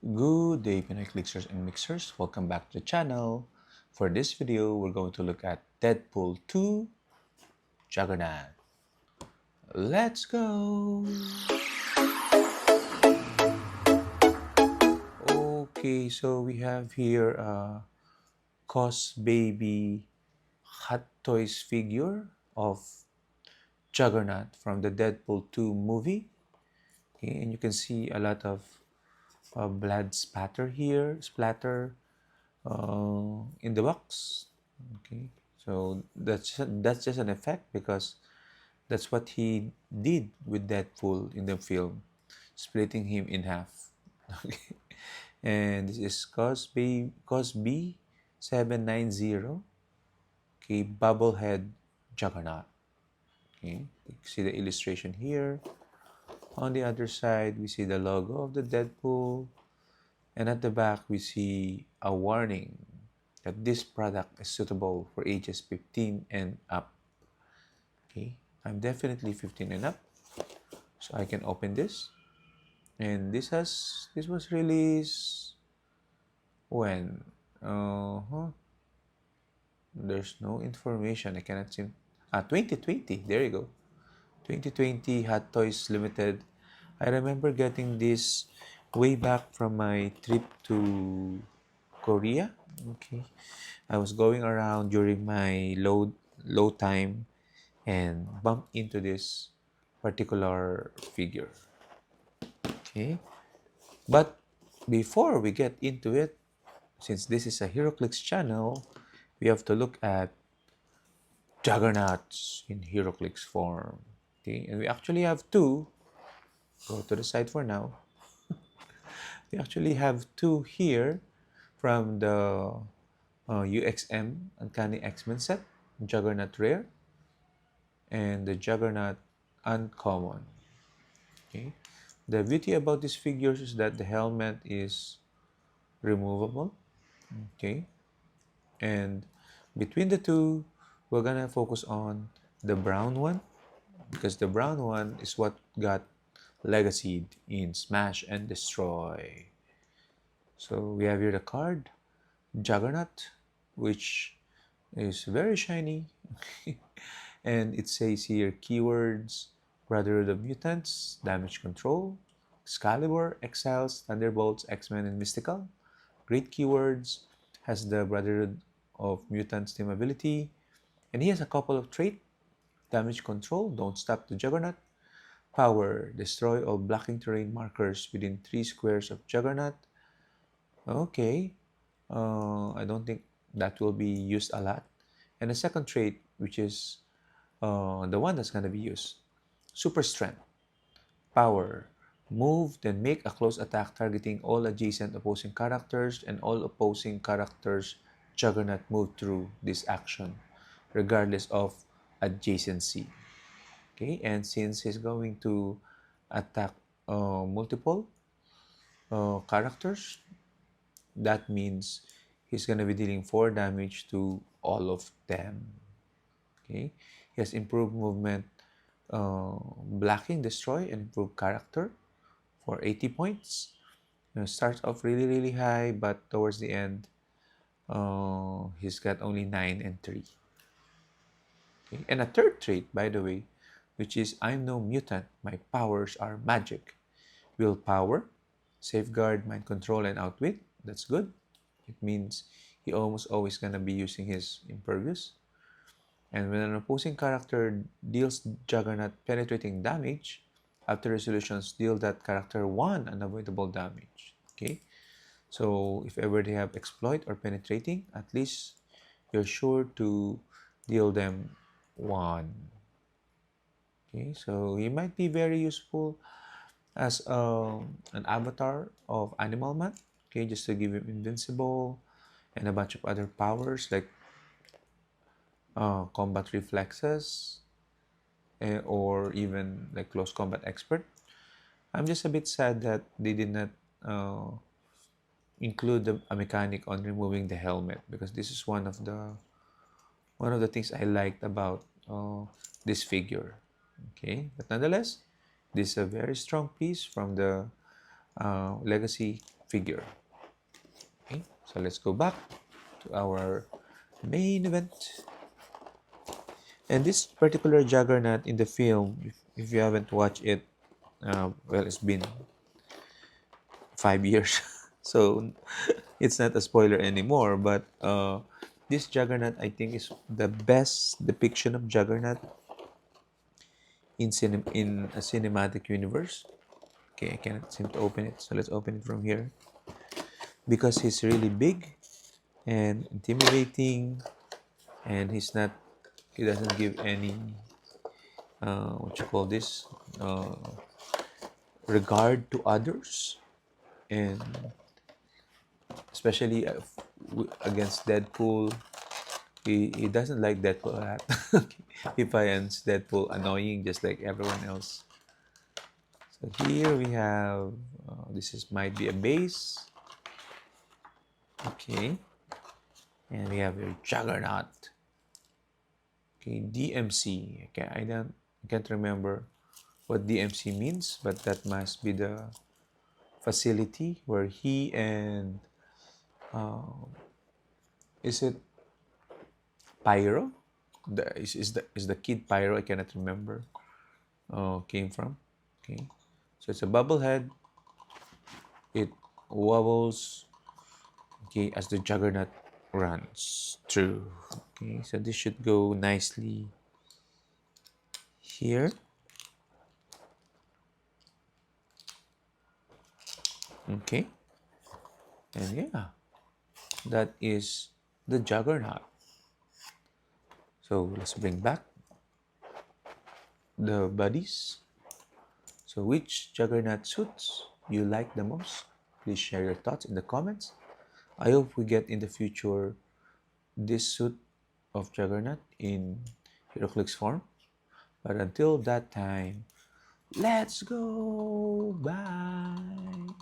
Good day, Pinoy Clickers and Mixers. Welcome back to the channel. For this video, we're going to look at Deadpool 2 Juggernaut. Let's go! Okay, so we have here a Cosbaby Hot Toys figure of Juggernaut from the Deadpool 2 movie. Okay, and you can see a lot of blood splatter in the box. Okay, so that's just an effect because that's what he did with Deadpool in the film, splitting him in half. Okay, and this is Cosby 790. Okay, Bubblehead Juggernaut. Okay, you see the illustration here. On the other side, we see the logo of the Deadpool, and at the back, we see a warning that this product is suitable for ages 15 and up. Okay, I'm definitely 15 and up, so I can open this. And this was released when? There's no information. I cannot see. 2020. There you go. 2020 Hot Toys Limited. I remember getting this way back from my trip to Korea. Okay, I was going around during my low time and bumped into this particular figure. Okay, but before we get into it, since this is a Heroclix channel, we have to look at Juggernauts in Heroclix form. Okay, and we actually have two. Go to the side for now. We actually have two here from the UXM Uncanny X-Men set, Juggernaut Rare and the Juggernaut Uncommon. Okay. The beauty about these figures is that the helmet is removable. Okay. And between the two, we're gonna focus on the brown one because the brown one is what got legacied in Smash and Destroy. So we have here the card, Juggernaut, which is very shiny. And it says here keywords: Brotherhood of Mutants, Damage Control, Excalibur, Exiles, Thunderbolts, X-Men, and Mystical. Great keywords, has the Brotherhood of Mutants team ability, and he has a couple of traits: Damage Control, Don't Stop the Juggernaut; Power, Destroy all blocking terrain markers within 3 squares of Juggernaut. Okay, I don't think that will be used a lot. And the second trait, which is the one that's going to be used: Super Strength, Power, move, then make a close attack targeting all adjacent opposing characters, and all opposing characters Juggernaut move through this action, regardless of adjacency. Okay, and since he's going to attack multiple characters, that means he's going to be dealing 4 damage to all of them. Okay, he has improved movement, blocking, destroy, and improve character for 80 points. Starts off really high, but towards the end, he's got only 9 and 3. Okay? And a third trait, by the way, which is I'm no mutant, my powers are magic. Willpower, safeguard, mind control, and outwit. That's good. It means he almost always gonna be using his impervious. And when an opposing character deals Juggernaut penetrating damage, after resolutions, deal that character 1 unavoidable damage. Okay, so if ever they have exploit or penetrating, at least you're sure to deal them 1. Okay, so he might be very useful as an avatar of Animal Man. Okay, just to give him invincible and a bunch of other powers like combat reflexes, or even like close combat expert. I'm just a bit sad that they did not include a mechanic on removing the helmet, because this is one of the things I liked about this figure. But nonetheless, this is a very strong piece from the Legacy figure. Okay, so let's go back to our main event. And this particular Juggernaut in the film, if you haven't watched it, well, it's been 5 years, so it's not a spoiler anymore. But this Juggernaut, I think, is the best depiction of Juggernaut in a cinematic universe. Okay, I cannot seem to open it, so let's open it from here because he's really big and intimidating, and he doesn't give any what you call this regard to others, and especially against Deadpool. He doesn't like Deadpool a lot. He finds Deadpool annoying just like everyone else. So here we have this is might be a base. Okay, and we have your Juggernaut. Okay, DMC. Okay, I can't remember what DMC means, but that must be the facility where he and is it Pyro? Is the kid Pyro? I cannot remember. Came from. Okay, so it's a bubble head. It wobbles. Okay, as the Juggernaut runs through. Okay, so this should go nicely here. Okay, and yeah, that is the Juggernaut. So let's bring back the buddies. So which Juggernaut suits you like the most? Please share your thoughts in the comments. I hope we get in the future this suit of Juggernaut in Heroclix form. But until that time, let's go. Bye.